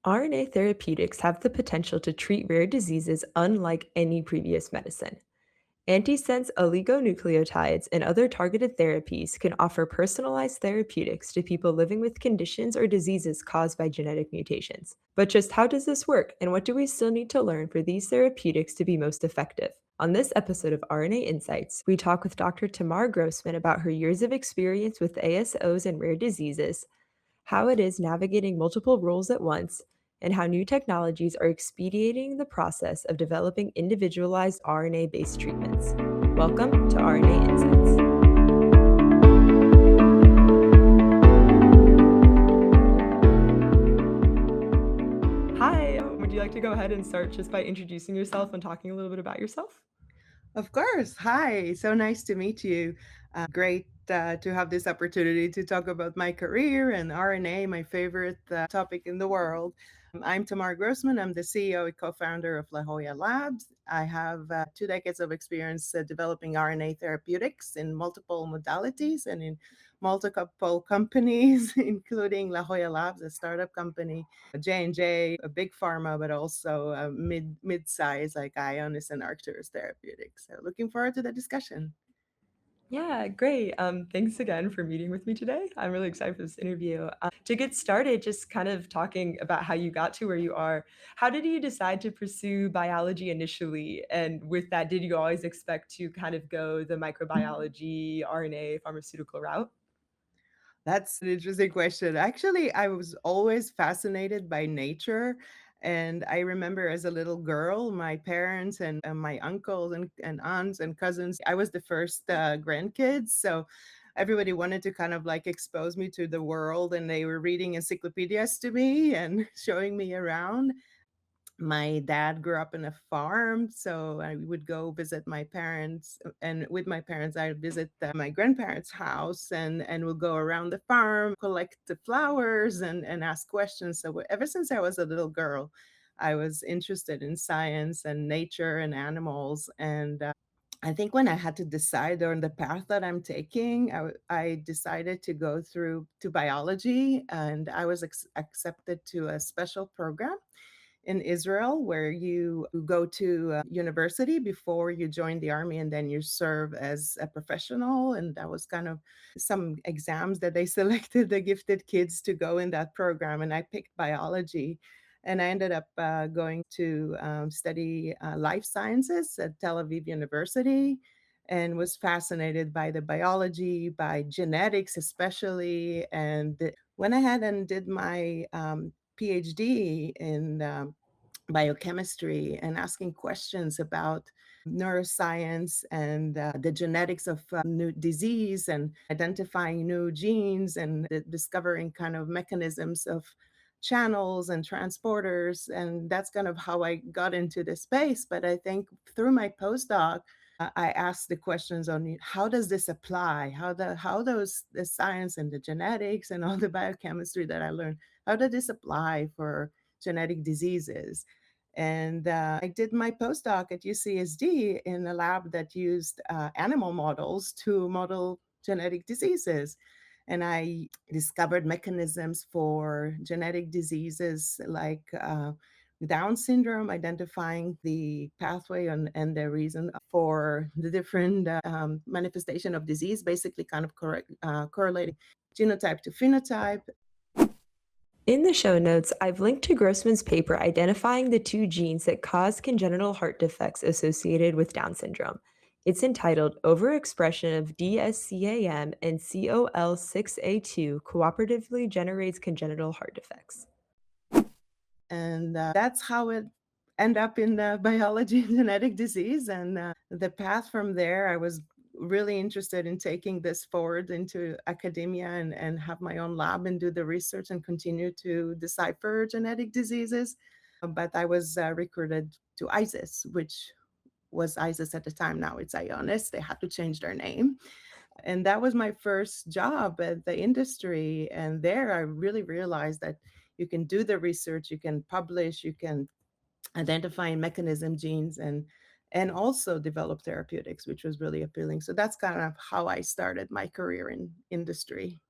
RNA therapeutics have the potential to treat rare diseases unlike any previous medicine. Antisense oligonucleotides and other targeted therapies can offer personalized therapeutics to people living with conditions or diseases caused by genetic mutations. But just how does this work, and what do we still need to learn for these therapeutics to be most effective? On this episode of RNA Insights, we talk with Dr. Tamar Grossman about her years of experience with ASOs and rare diseases, how it is navigating multiple roles at once, and how new technologies are expediting the process of developing individualized RNA based treatments. Welcome to RNA Insights. Hi, would you like to go ahead and start just by introducing yourself and talking a little bit about yourself? Of course. Hi. So nice to meet you. Great to have this opportunity to talk about my career and RNA, my favorite topic in the world. I'm Tamar Grossman. I'm the CEO and co founder of La Jolla Labs. I have 2 decades of experience developing RNA therapeutics in multiple modalities and in multiple companies, including La Jolla Labs, a startup company, J&J, a big pharma, but also a mid-size like Ionis and Arcturus Therapeutics. So looking forward to the discussion. Yeah, great. Thanks again for meeting with me today. I'm really excited for this interview. To get started, just kind of talking about how you got to where you are, how did you decide to pursue biology initially? And with that, did you always expect to kind of go the microbiology, RNA, pharmaceutical route? That's an interesting question. Actually, I was always fascinated by nature. And I remember as a little girl, my parents and my uncles and aunts and cousins, I was the first grandkids. So everybody wanted to kind of like expose me to the world. And they were reading encyclopedias to me and showing me around. My dad grew up in a farm, so I would go visit my parents, and with my parents I would visit my grandparents' house, and we'll go around the farm, collect the flowers, and ask questions. So ever since I was a little girl, I was interested in science and nature and animals. And I think when I had to decide on the path that I'm taking, I decided to go through to biology, and I was accepted to a special program in Israel where you go to university before you join the army, and then you serve as a professional. And that was kind of some exams that they selected the gifted kids to go in that program. And I picked biology. And I ended up going to study life sciences at Tel Aviv University and was fascinated by the biology, by genetics especially. And went ahead and did my PhD in biochemistry and asking questions about neuroscience and the genetics of new disease and identifying new genes and discovering kind of mechanisms of channels and transporters. And that's kind of how I got into the space. But I think through my postdoc, I asked the questions on how does this apply? How those the science and the genetics and all the biochemistry that I learned, how does this apply for genetic diseases? And I did my postdoc at UCSD in a lab that used animal models to model genetic diseases. And I discovered mechanisms for genetic diseases like Down syndrome, identifying the pathway and the reason for the different manifestation of disease, basically kind of correlating genotype to phenotype. In the show notes, I've linked to Grossman's paper identifying the two genes that cause congenital heart defects associated with Down syndrome. It's entitled Overexpression of DSCAM and COL6A2 Cooperatively Generates Congenital Heart Defects. And that's how it end up in the biology and genetic disease. And the path from there, I was really interested in taking this forward into academia and have my own lab and do the research and continue to decipher genetic diseases. But I was recruited to ISIS, which was ISIS at the time. Now it's Ionis. They had to change their name. And that was my first job at the industry. And there I really realized that you can do the research, you can publish, you can identify mechanism genes and also develop therapeutics, which was really appealing. So that's kind of how I started my career in industry.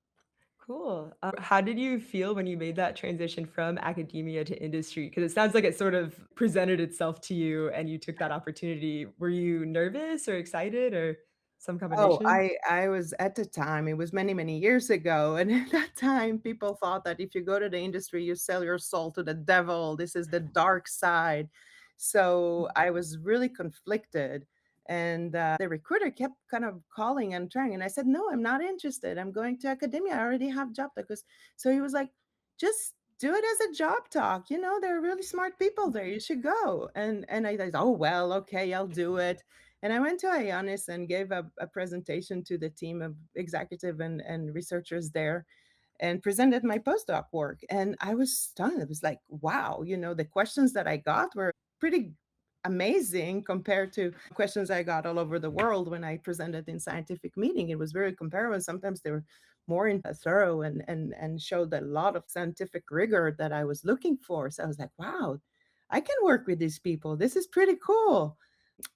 Cool. How did you feel when you made that transition from academia to industry? Because it sounds like it sort of presented itself to you and you took that opportunity. Were you nervous or excited or some Oh, combination? I was at the time, it was many, many years ago, and at that time, people thought that if you go to the industry, you sell your soul to the devil, this is the dark side. So, I was really conflicted, and, the recruiter kept kind of calling and trying, and I said, "No, I'm not interested, I'm going to academia, I already have job talk," 'cause so he was like, "Just do it as a job talk, you know, there are really smart people there, you should go." And I thought, "Oh, well, okay, I'll do it." And I went to Ionis and gave a presentation to the team of executive and researchers there and presented my postdoc work. And I was stunned. It was like, wow, you know, the questions that I got were pretty amazing compared to questions I got all over the world when I presented in scientific meeting. It was very comparable. Sometimes they were more thorough and showed a lot of scientific rigor that I was looking for. So I was like, wow, I can work with these people. This is pretty cool.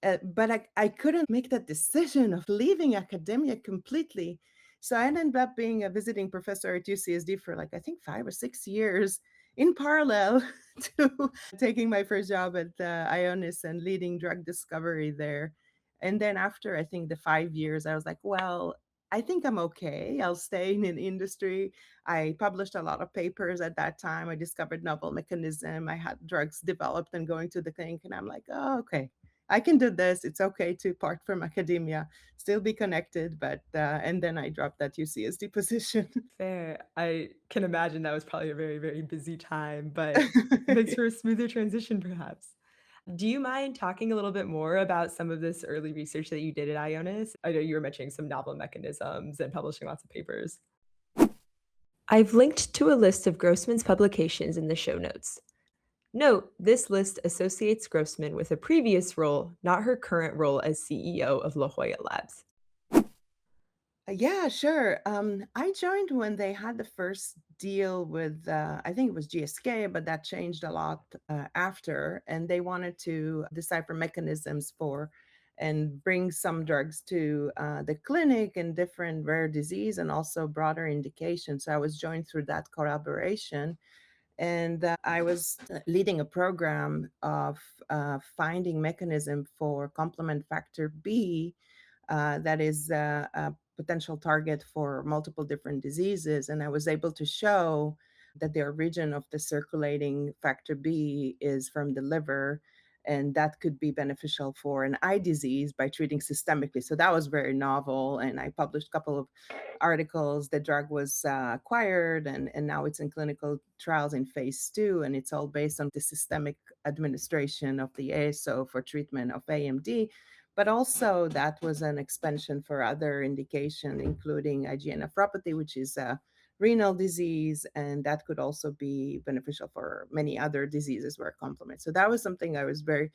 But I couldn't make that decision of leaving academia completely. So I ended up being a visiting professor at UCSD for like, I think 5 or 6 years in parallel to taking my first job at Ionis and leading drug discovery there. And then after I think the 5 years, I was like, well, I think I'm okay. I'll stay in an industry. I published a lot of papers at that time. I discovered novel mechanism. I had drugs developed and going to the clinic, and I'm like, oh, okay, I can do this. It's okay to part from academia, still be connected, but and then I dropped that UCSD position. Fair. I can imagine that was probably a very, very busy time, but makes for a smoother transition perhaps. Do you mind talking a little bit more about some of this early research that you did at Ionis? I know you were mentioning some novel mechanisms and publishing lots of papers. I've linked to a list of Grossman's publications in the show notes. Note, this list associates Grossman with a previous role, not her current role as CEO of La Jolla Labs. Yeah, sure. I joined when they had the first deal with, I think it was GSK, but that changed a lot after. And they wanted to decipher mechanisms for and bring some drugs to the clinic in different rare disease and also broader indications. So I was joined through that collaboration. And I was leading a program of finding mechanism for complement factor B that is a potential target for multiple different diseases. And I was able to show that the origin of the circulating factor B is from the liver. And that could be beneficial for an eye disease by treating systemically. So that was very novel. And I published a couple of articles. The drug was acquired, and now it's in clinical trials in phase 2. And it's all based on the systemic administration of the ASO for treatment of AMD, but also that was an expansion for other indication, including IgA nephropathy, which is a renal disease, and that could also be beneficial for many other diseases where complement. So that was something I was very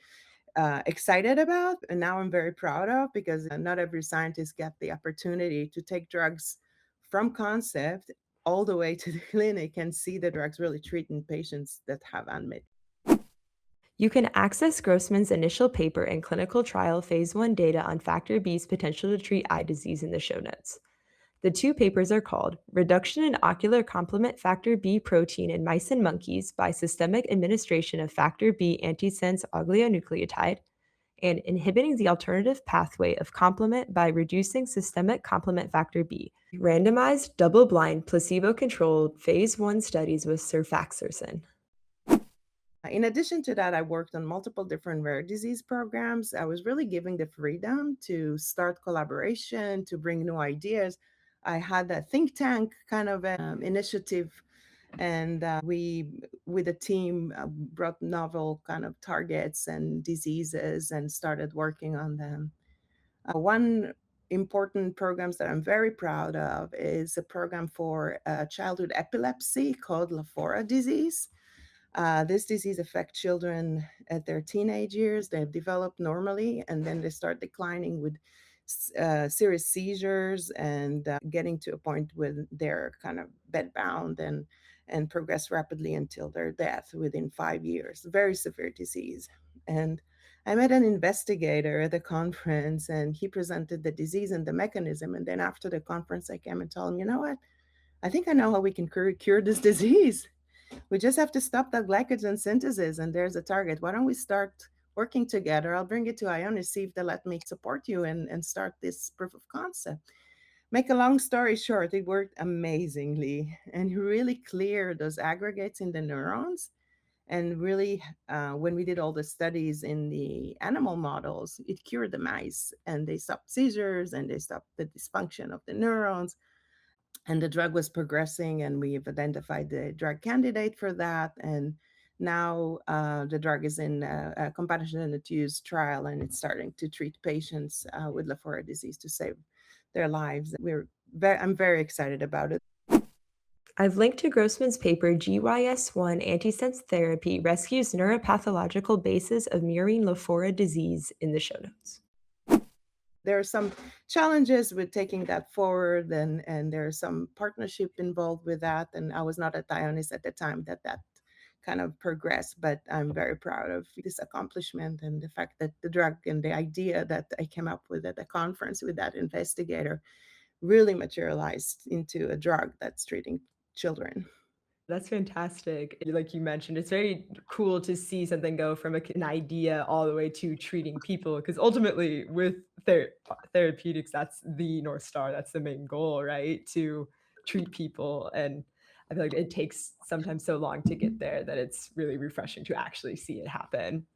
excited about, and now I'm very proud of because not every scientist get the opportunity to take drugs from concept all the way to the clinic and see the drugs really treating patients that have unmet. You can access Grossman's initial paper and clinical trial phase 1 data on factor B's potential to treat eye disease in the show notes. The two papers are called Reduction in Ocular Complement Factor B Protein in Mice and Monkeys by Systemic Administration of Factor B Antisense Oligonucleotide and Inhibiting the Alternative Pathway of Complement by Reducing Systemic Complement Factor B. Randomized, double blind, placebo controlled phase 1 studies with surfaxersin. In addition to that, I worked on multiple different rare disease programs. I was really given the freedom to start collaboration, to bring new ideas. I had a think tank kind of initiative, and we, with a team, brought novel kind of targets and diseases and started working on them. One important programs that I'm very proud of is a program for childhood epilepsy called Lafora disease. This disease affects children at their teenage years. They have developed normally, and then they start declining with serious seizures and getting to a point when they're kind of bedbound and progress rapidly until their death within 5 years. Very severe disease. And I met an investigator at the conference, and he presented the disease and the mechanism. And then after the conference, I came and told him, you know what? I think I know how we can cure this disease. We just have to stop that glycogen synthesis, and there's a target. Why don't we start working together? I'll bring it to Ionis, see if they let me support you and start this proof of concept. Make a long story short, it worked amazingly and really cleared those aggregates in the neurons. And really, when we did all the studies in the animal models, it cured the mice and they stopped seizures and they stopped the dysfunction of the neurons. And the drug was progressing, and we've identified the drug candidate for that. And now the drug is in a compassionate use trial, and it's starting to treat patients with Lafora disease to save their lives. I'm very excited about it. I've linked to Grossman's paper GYS1 Antisense Therapy Rescues Neuropathological Basis of Murine Lafora Disease in the show notes. There are some challenges with taking that forward, and there's some partnership involved with that. And I was not at Ionis at the time that kind of progressed, but I'm very proud of this accomplishment and the fact that the drug and the idea that I came up with at the conference with that investigator really materialized into a drug that's treating children. That's fantastic. Like you mentioned, it's very cool to see something go from an idea all the way to treating people because ultimately, with therapeutics, that's the North Star. That's the main goal, right? To treat people. And I feel like it takes sometimes so long to get there that it's really refreshing to actually see it happen.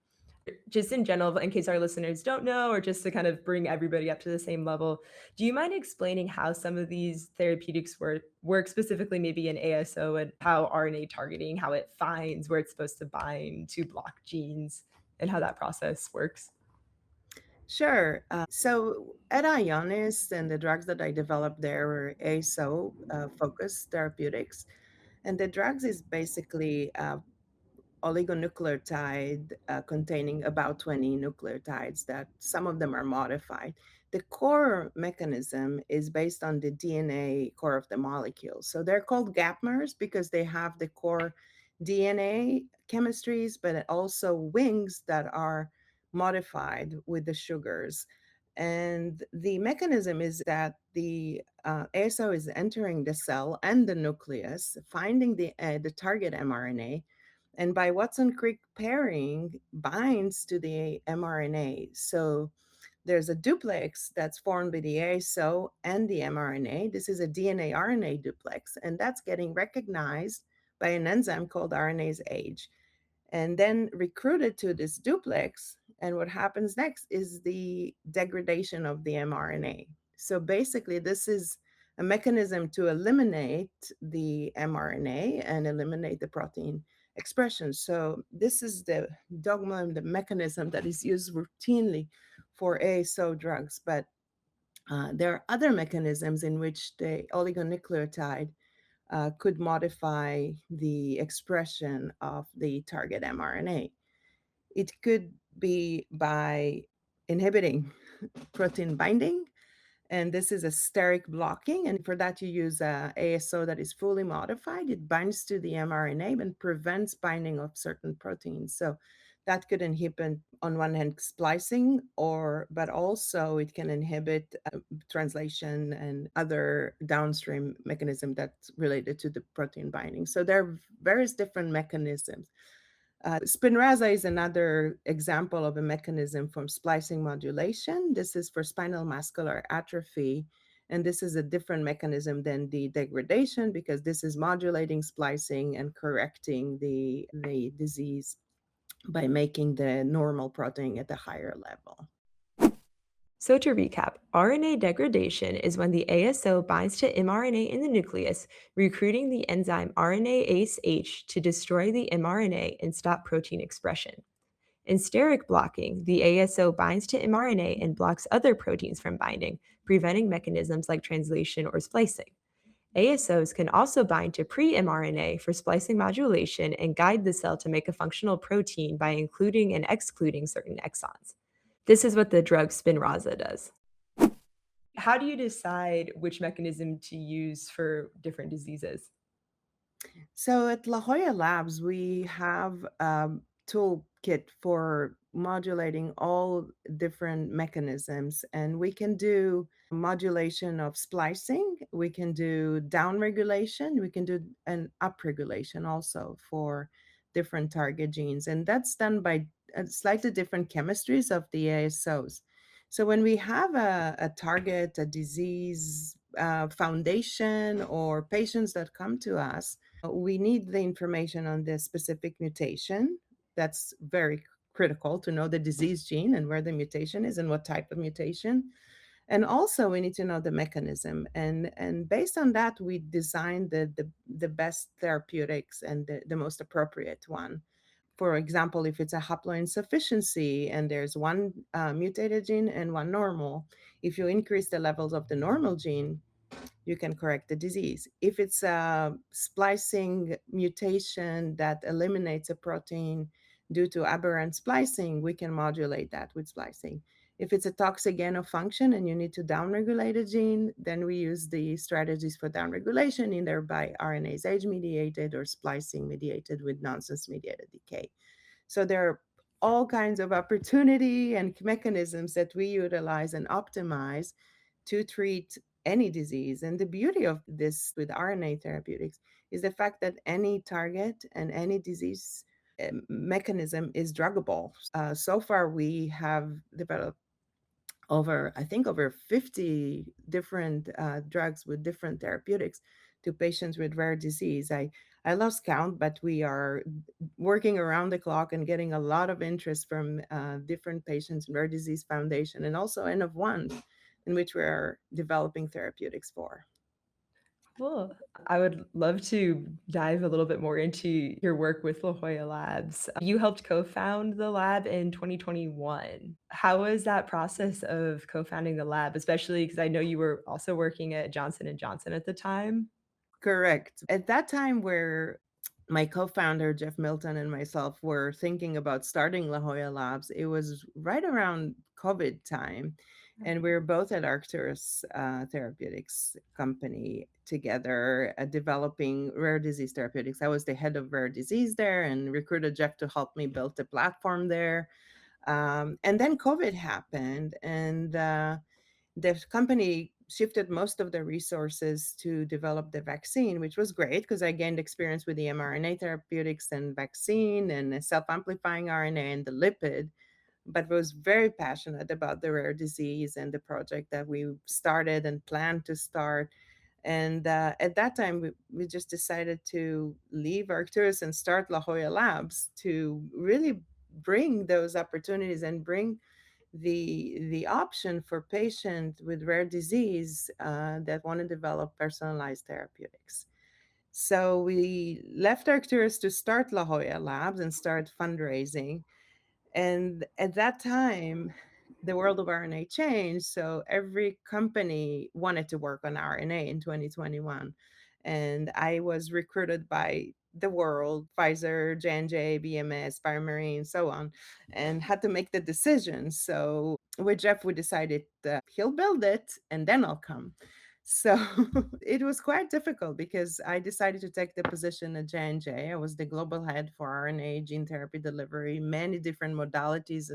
Just in general, in case our listeners don't know, or just to kind of bring everybody up to the same level, do you mind explaining how some of these therapeutics work specifically maybe in ASO and how RNA targeting, how it finds where it's supposed to bind to block genes and how that process works? Sure. So at Ionis, and the drugs that I developed there were ASO focused therapeutics. And the drugs is basically oligonucleotide containing about 20 nucleotides that some of them are modified. The core mechanism is based on the DNA core of the molecule. So they're called gapmers because they have the core DNA chemistries, but also wings that are modified with the sugars. And the mechanism is that the ASO is entering the cell and the nucleus, finding the target mRNA, and by Watson-Crick pairing binds to the mRNA. So there's a duplex that's formed by the ASO and the mRNA. This is a DNA RNA duplex, and that's getting recognized by an enzyme called RNase H and then recruited to this duplex. And what happens next is the degradation of the mRNA. So basically, this is a mechanism to eliminate the mRNA and eliminate the protein expression. So this is the dogma and the mechanism that is used routinely for ASO drugs. But there are other mechanisms in which the oligonucleotide could modify the expression of the target mRNA. It could be by inhibiting protein binding, and this is a steric blocking. And for that, you use a ASO that is fully modified. It binds to the mRNA and prevents binding of certain proteins. So that could inhibit, on one hand, splicing, but also it can inhibit translation and other downstream mechanism that's related to the protein binding. So there are various different mechanisms. Spinraza is another example of a mechanism from splicing modulation. This is for spinal muscular atrophy. And this is a different mechanism than the degradation because this is modulating splicing and correcting the disease by making the normal protein at a higher level. So, to recap, RNA degradation is when the ASO binds to mRNA in the nucleus, recruiting the enzyme RNA-ACE to destroy the mRNA and stop protein expression. In steric blocking, the ASO binds to mRNA and blocks other proteins from binding, preventing mechanisms like translation or splicing. ASOs can also bind to pre mRNA for splicing modulation and guide the cell to make a functional protein by including and excluding certain exons. This is what the drug Spinraza does. How do you decide which mechanism to use for different diseases? So at La Jolla Labs, we have a toolkit for modulating all different mechanisms. And we can do modulation of splicing, we can do down regulation, we can do an up regulation also for different target genes. And that's done by slightly different chemistries of the ASOs. So when we have a target, a disease foundation, or patients that come to us, we need the information on the specific mutation. That's very critical to know the disease gene and where the mutation is and what type of mutation. And also we need to know the mechanism. And based on that, we design the best therapeutics and the most appropriate one. For example, if it's a haploinsufficiency and there's one mutated gene and one normal, if you increase the levels of the normal gene, you can correct the disease. If it's a splicing mutation that eliminates a protein due to aberrant splicing, we can modulate that with splicing. If it's a toxic gain of function and you need to downregulate a gene, then we use the strategies for downregulation, either by RNase age mediated or splicing mediated with nonsense mediated decay. So there are all kinds of opportunity and mechanisms that we utilize and optimize to treat any disease. And the beauty of this with RNA therapeutics is the fact that any target and any disease mechanism is druggable. So far, we have developed over 50 different drugs with different therapeutics to patients with rare disease. I lost count, but we are working around the clock and getting a lot of interest from different patients in Rare Disease Foundation and also N of One, in which we are developing therapeutics for. Cool. I would love to dive a little bit more into your work with La Jolla Labs. You helped co-found the lab in 2021. How was that process of co-founding the lab, especially because I know you were also working at Johnson& and Johnson at the time? Correct. At that time, where my co-founder Jeff Milton and myself were thinking about starting La Jolla Labs, it was right around COVID time, and we were both at Arcturus Therapeutics company together, developing rare disease therapeutics. I was the head of rare disease there, and recruited Jeff to help me build the platform there. And then COVID happened, and the company shifted most of the resources to develop the vaccine, which was great because I gained experience with the mRNA therapeutics and vaccine and self-amplifying RNA and the lipid, but was very passionate about the rare disease and the project that we started and planned to start. And at that time, we just decided to leave Arcturus and start La Jolla Labs to really bring those opportunities and bring the option for patients with rare disease that want to develop personalized therapeutics. So we left Arcturus to start La Jolla Labs and start fundraising. And at that time, the world of RNA changed. So every company wanted to work on RNA in 2021. And I was recruited by the world, Pfizer, J&J, BMS, BioMarine, so on, and had to make the decision. So with Jeff, we decided he'll build it and then I'll come. So it was quite difficult because I decided to take the position at J&J. I was the global head for RNA gene therapy delivery, many different modalities,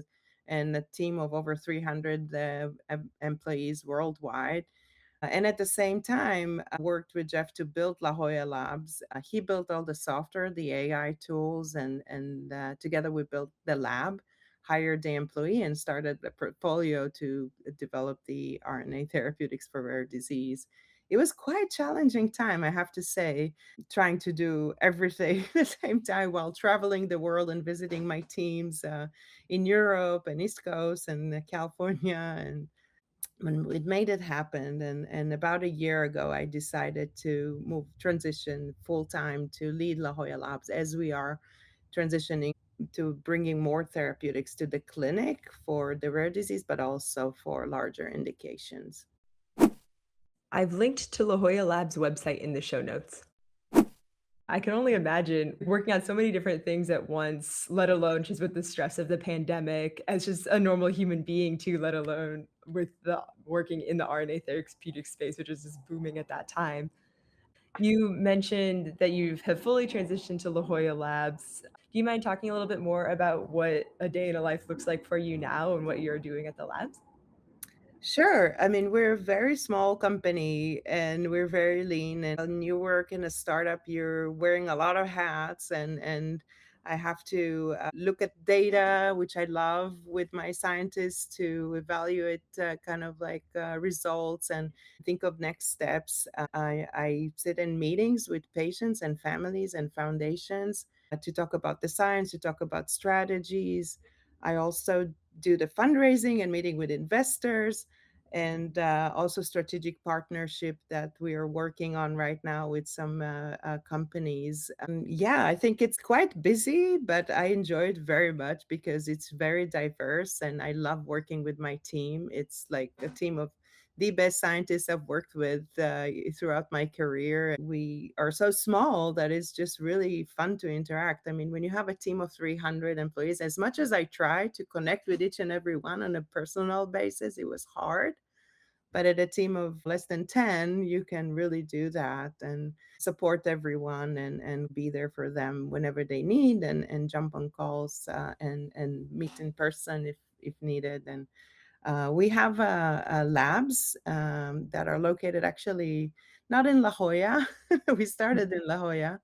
and a team of over 300 employees worldwide. And at the same time, I worked with Jeff to build La Jolla Labs. He built all the software, the AI tools, and together we built the lab, hired the employee, and started a portfolio to develop the RNA therapeutics for rare disease. It was quite challenging time, I have to say, trying to do everything at the same time while traveling the world and visiting my teams in Europe and East Coast and California, and when it made it happen. And about a year ago, I decided to transition full time to lead La Jolla Labs as we are transitioning to bringing more therapeutics to the clinic for the rare disease, but also for larger indications. I've linked to La Jolla Labs website in the show notes. I can only imagine working on so many different things at once, let alone just with the stress of the pandemic as just a normal human being too, let alone with the working in the RNA therapeutic space, which was just booming at that time. You mentioned that you have fully transitioned to La Jolla Labs. Do you mind talking a little bit more about what a day in a life looks like for you now and what you're doing at the labs? Sure. I mean, we're a very small company and we're very lean. And when you work in a startup, you're wearing a lot of hats, and I have to look at data, which I love, with my scientists to evaluate kind of like results and think of next steps. I sit in meetings with patients and families and foundations to talk about the science, to talk about strategies. I also do the fundraising and meeting with investors, and also strategic partnership that we are working on right now with some companies. Yeah, I think it's quite busy, but I enjoy it very much because it's very diverse and I love working with my team. It's like a team of the best scientists I've worked with throughout my career. We are so small that it's just really fun to interact. I mean, when you have a team of 300 employees, as much as I try to connect with each and every one on a personal basis, it was hard. But at a team of less than 10, you can really do that and support everyone and be there for them whenever they need, and jump on calls and meet in person if needed. And we have labs that are located actually not in La Jolla. We started in La Jolla.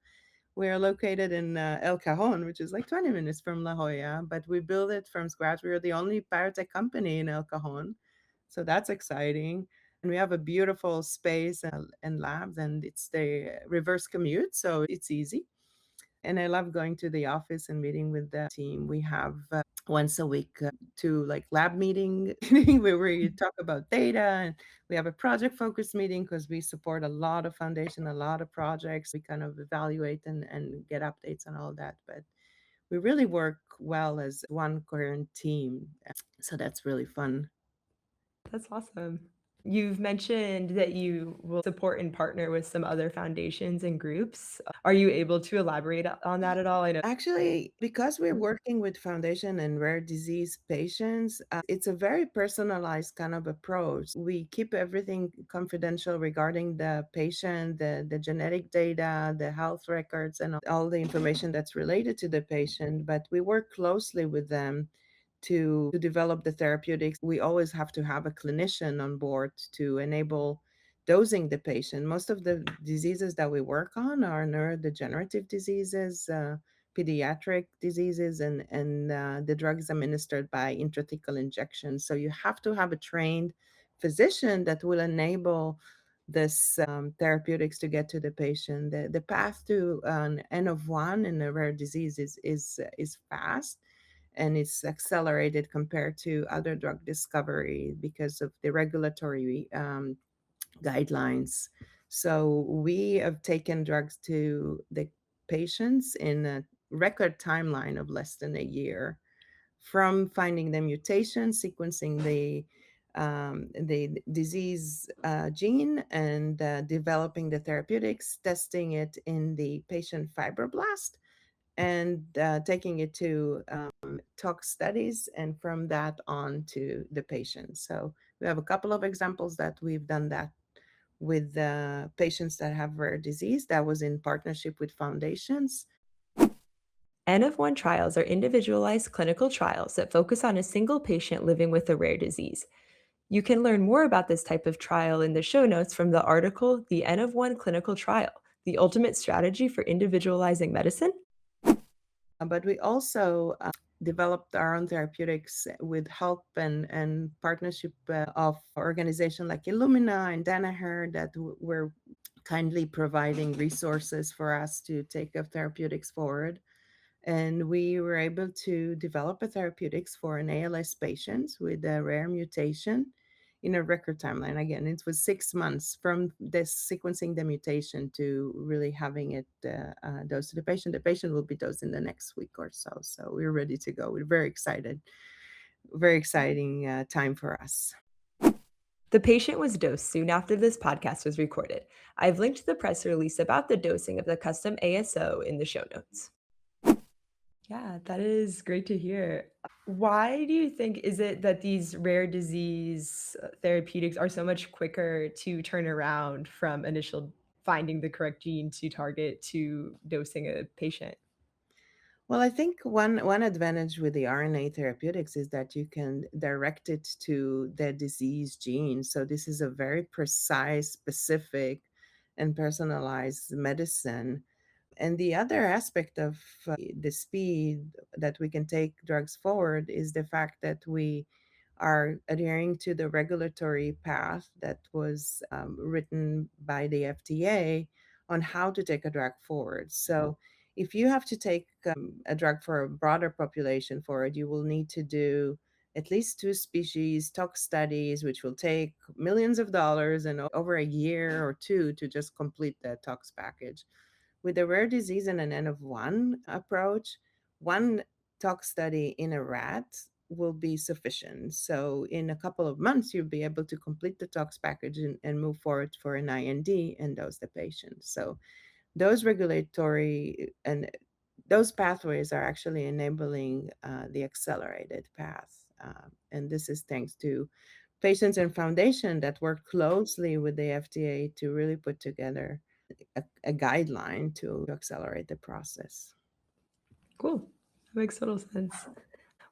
We are located in El Cajon, which is like 20 minutes from La Jolla, but we built it from scratch. We are the only biotech company in El Cajon. So that's exciting. And we have a beautiful space and labs, and it's the reverse commute. So it's easy. And I love going to the office and meeting with the team. We have once a week to like lab meeting where we talk about data, and we have a project focused meeting because we support a lot of foundation, a lot of projects. We kind of evaluate and get updates on all that. But we really work well as one coherent team. So that's really fun. That's awesome. You've mentioned that you will support and partner with some other foundations and groups. Are you able to elaborate on that at all? I know. Actually, because we're working with foundation and rare disease patients, it's a very personalized kind of approach. We keep everything confidential regarding the patient, the genetic data, the health records, and all the information that's related to the patient, but we work closely with them to develop the therapeutics. We always have to have a clinician on board to enable dosing the patient. Most of the diseases that we work on are neurodegenerative diseases, pediatric diseases, and the drugs administered by intrathecal injection. So you have to have a trained physician that will enable this therapeutics to get to the patient. The path to an N of one in a rare disease is fast, and it's accelerated compared to other drug discovery because of the regulatory guidelines. So we have taken drugs to the patients in a record timeline of less than a year, from finding the mutation, sequencing the disease gene, and developing the therapeutics, testing it in the patient fibroblast, and taking it to tox studies, and from that on to the patient. So we have a couple of examples that we've done that with patients that have rare disease. That was in partnership with foundations. N of 1 trials are individualized clinical trials that focus on a single patient living with a rare disease. You can learn more about this type of trial in the show notes from the article, The N of 1 Clinical Trial, the ultimate strategy for individualizing medicine. But we also developed our own therapeutics with help and partnership of organizations like Illumina and Danaher that were kindly providing resources for us to take our therapeutics forward. And we were able to develop a therapeutics for an ALS patient with a rare mutation in a record timeline. Again, it was 6 months from this sequencing the mutation to really having it dosed to the patient. The patient will be dosed in the next week or so. So we're ready to go. We're very excited. Very exciting time for us. The patient was dosed soon after this podcast was recorded. I've linked the press release about the dosing of the custom ASO in the show notes. Yeah, that is great to hear. Why do you think is it that these rare disease therapeutics are so much quicker to turn around from initial finding the correct gene to target to dosing a patient? Well, I think one advantage with the RNA therapeutics is that you can direct it to the disease gene. So this is a very precise, specific, and personalized medicine. And the other aspect of the speed that we can take drugs forward is the fact that we are adhering to the regulatory path that was written by the FDA on how to take a drug forward. So, if you have to take a drug for a broader population forward, you will need to do at least two species tox studies, which will take millions of dollars and over a year or two to just complete the tox package. With a rare disease and an N of one approach, one tox study in a rat will be sufficient. So, in a couple of months, you'll be able to complete the tox package and move forward for an IND and dose the patient. So, those regulatory and those pathways are actually enabling the accelerated path. And this is thanks to patients and foundation that work closely with the FDA to really put together a guideline to accelerate the process. Cool. That makes total sense.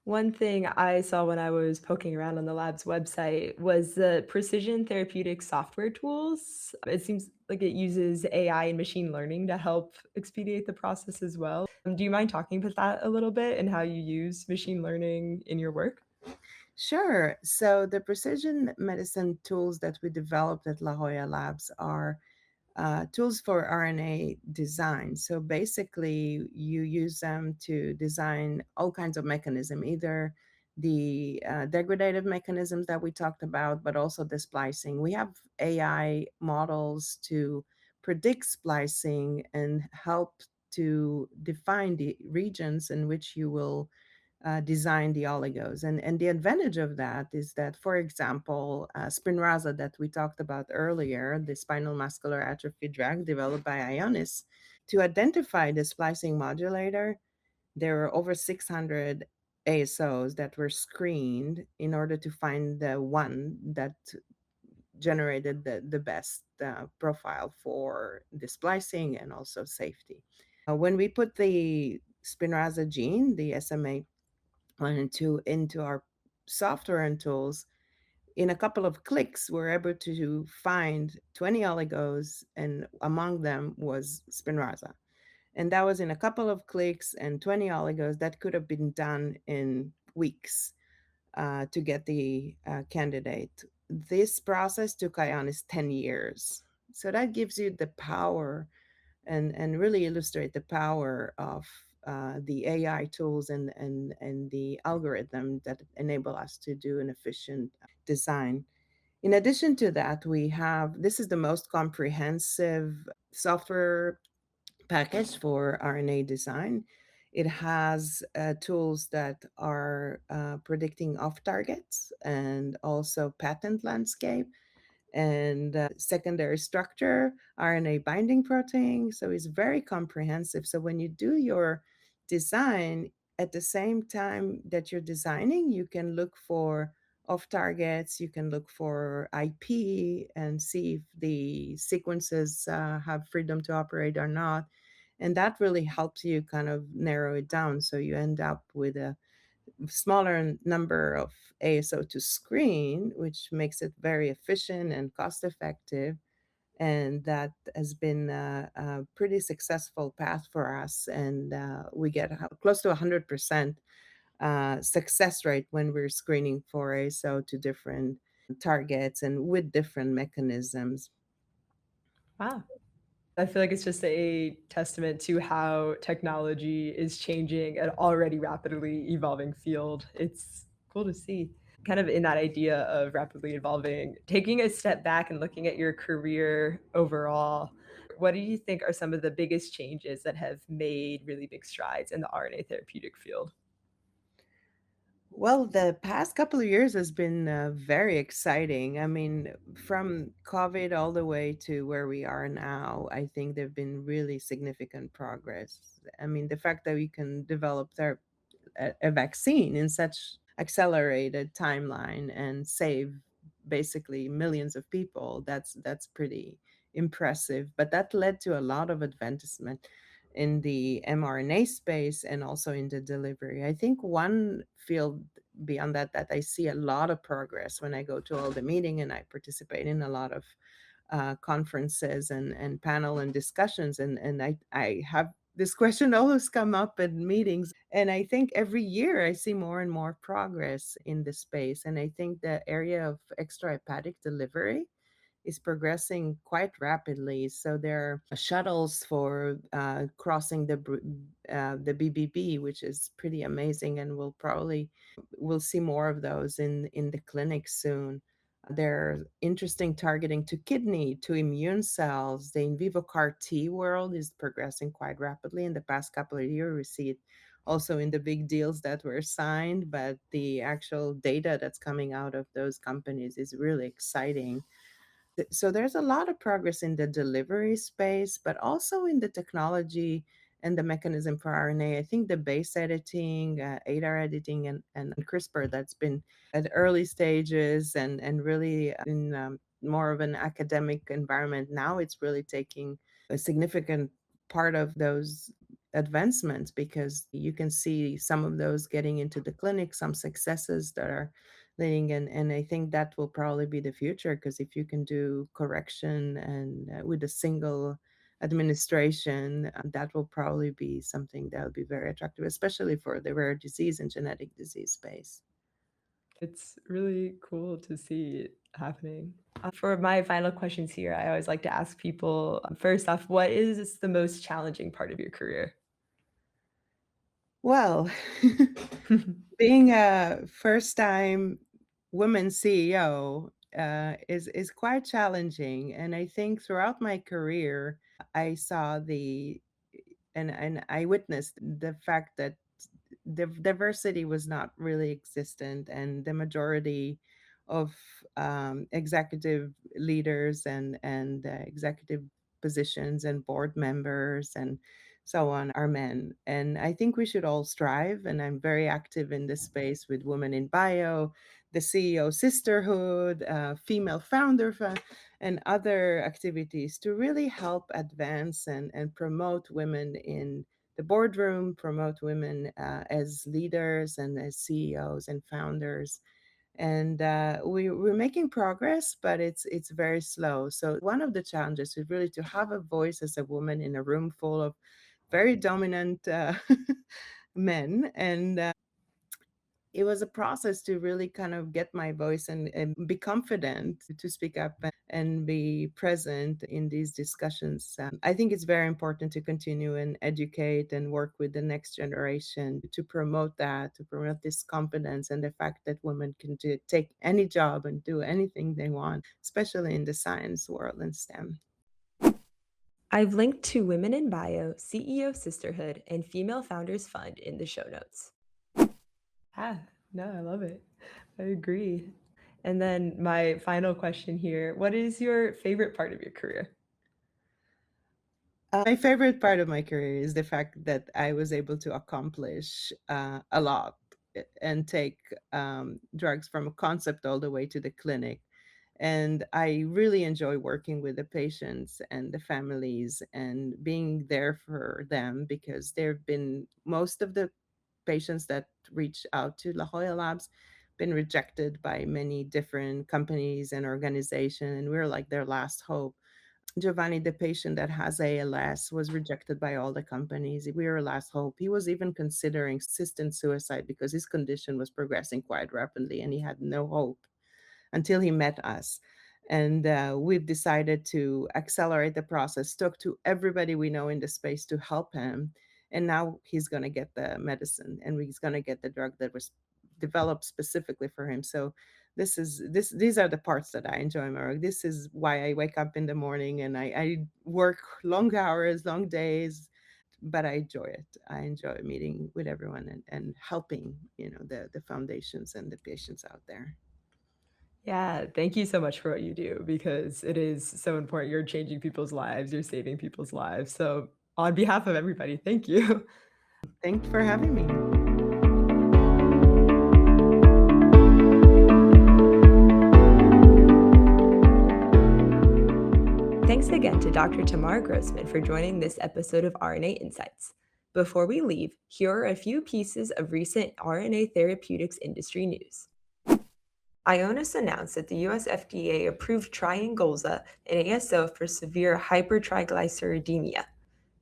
One thing I saw when I was poking around on the lab's website was the precision therapeutic software tools. It seems like it uses AI and machine learning to help expedite the process as well. Do you mind talking about that a little bit and how you use machine learning in your work? Sure. So the precision medicine tools that we developed at La Jolla Labs are tools for RNA design. So basically, you use them to design all kinds of mechanism, either the degradative mechanisms that we talked about, but also the splicing. We have AI models to predict splicing and help to define the regions in which you will design the oligos. And the advantage of that is that, for example, Spinraza that we talked about earlier, the spinal muscular atrophy drug developed by Ionis, to identify the splicing modulator, there were over 600 ASOs that were screened in order to find the one that generated the best profile for the splicing and also safety. When we put the Spinraza gene, the SMA one and two, into our software and tools, in a couple of clicks, we're able to find 20 oligos, and among them was Spinraza. And that was in a couple of clicks and 20 oligos that could have been done in weeks to get the candidate. This process took Ionis 10 years. So that gives you the power and really illustrate the power of the AI tools and the algorithm that enable us to do an efficient design. In addition to that, we have this is the most comprehensive software package for RNA design. It has tools that are predicting off targets and also patent landscape and secondary structure, RNA binding protein. So it's very comprehensive. So when you do your design, at the same time that you're designing, you can look for off targets, you can look for IP and see if the sequences have freedom to operate or not. And that really helps you kind of narrow it down. So you end up with a smaller number of ASO to screen, which makes it very efficient and cost effective. And that has been a pretty successful path for us. And we get close to 100% success rate when we're screening for ASO to different targets and with different mechanisms. Wow. I feel like it's just a testament to how technology is changing an already rapidly evolving field. It's cool to see. Kind of in that idea of rapidly evolving, taking a step back and looking at your career overall, what do you think are some of the biggest changes that have made really big strides in the RNA therapeutic field? Well, the past couple of years has been very exciting. I mean, from COVID all the way to where we are now, I think there've been really significant progress. I mean, the fact that we can develop a vaccine in such accelerated timeline and save basically millions of people, that's pretty impressive. But that led to a lot of advancement in the mRNA space and also in the delivery. I think one field beyond that that I see a lot of progress when I go to all the meeting and I participate in a lot of conferences and panel and discussions, and I have this question always come up at meetings, and I think every year I see more and more progress in the space, and I think the area of extrahepatic delivery is progressing quite rapidly. So there are shuttles for crossing the BBB, which is pretty amazing, and we'll see more of those in the clinic soon. They're interesting targeting to kidney, to immune cells. The in vivo CAR T world is progressing quite rapidly in the past couple of years. We see it also in the big deals that were signed, but the actual data that's coming out of those companies is really exciting. So there's a lot of progress in the delivery space, but also in the technology and the mechanism for RNA. I think the base editing, ADAR editing, and CRISPR that's been at early stages and really in more of an academic environment. Now it's really taking a significant part of those advancements because you can see some of those getting into the clinic, some successes that are leading, and I think that will probably be the future because if you can do correction and with a single administration, that will probably be something that will be very attractive, especially for the rare disease and genetic disease space. It's really cool to see it happening. For my final questions here, I always like to ask people first off, what is the most challenging part of your career? Well, being a first time woman CEO is quite challenging, and I think throughout my career, I saw and I witnessed the fact that the diversity was not really existent, and the majority of executive leaders and executive positions and board members and so on are men. And I think we should all strive. And I'm very active in this space with Women in Bio, the CEO Sisterhood, Female Founder and other activities to really help advance and promote women in the boardroom, promote women as leaders and as CEOs and founders. And we're making progress, but it's very slow. So one of the challenges is really to have a voice as a woman in a room full of very dominant men, and it was a process to really kind of get my voice and be confident to speak up and be present in these discussions. I think it's very important to continue and educate and work with the next generation to promote that, to promote this confidence and the fact that women can take any job and do anything they want, especially in the science world and STEM. I've linked to Women in Bio, CEO Sisterhood, and Female Founders Fund in the show notes. Ah, no, I love it. I agree. And then my final question here, what is your favorite part of your career? My favorite part of my career is the fact that I was able to accomplish a lot and take drugs from a concept all the way to the clinic. And I really enjoy working with the patients and the families and being there for them because there have been most of the patients that reach out to La Jolla Labs been rejected by many different companies and organizations, and we're like their last hope. Giovanni, the patient that has ALS, was rejected by all the companies. We were last hope. He was even considering assisted suicide because his condition was progressing quite rapidly and he had no hope until he met us. And we've decided to accelerate the process, talk to everybody we know in the space to help him. And now he's going to get the medicine and he's going to get the drug that was developed specifically for him. So these are the parts that I enjoy, Mark. This is why I wake up in the morning and I work long hours, long days, but I enjoy it. I enjoy meeting with everyone and helping, the foundations and the patients out there. Yeah, thank you so much for what you do because it is so important. You're changing people's lives, you're saving people's lives. So, on behalf of everybody, thank you. Thanks for having me. Thanks again to Dr. Tamar Grossman for joining this episode of RNA Insights. Before we leave, here are a few pieces of recent RNA therapeutics industry news. Ionis announced that the US FDA approved Triangolza, an ASO for severe hypertriglyceridemia.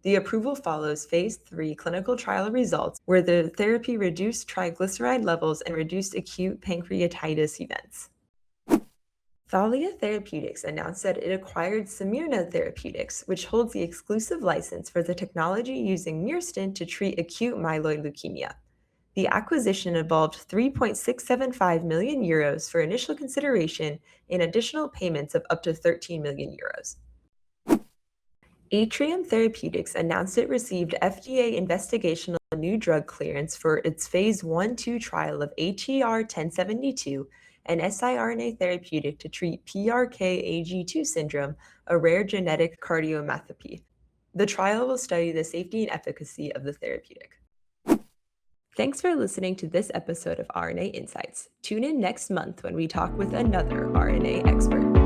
The approval follows phase 3 clinical trial results where the therapy reduced triglyceride levels and reduced acute pancreatitis events. Thalia Therapeutics announced that it acquired Semirna Therapeutics, which holds the exclusive license for the technology using myristin to treat acute myeloid leukemia. The acquisition involved 3.675 million euros for initial consideration and additional payments of up to 13 million euros. Atrium Therapeutics announced it received FDA investigational new drug clearance for its phase 1-2 trial of HER1072, an siRNA therapeutic to treat PRKAG2 syndrome, a rare genetic cardiomyopathy. The trial will study the safety and efficacy of the therapeutic. Thanks for listening to this episode of RNA Insights. Tune in next month when we talk with another RNA expert.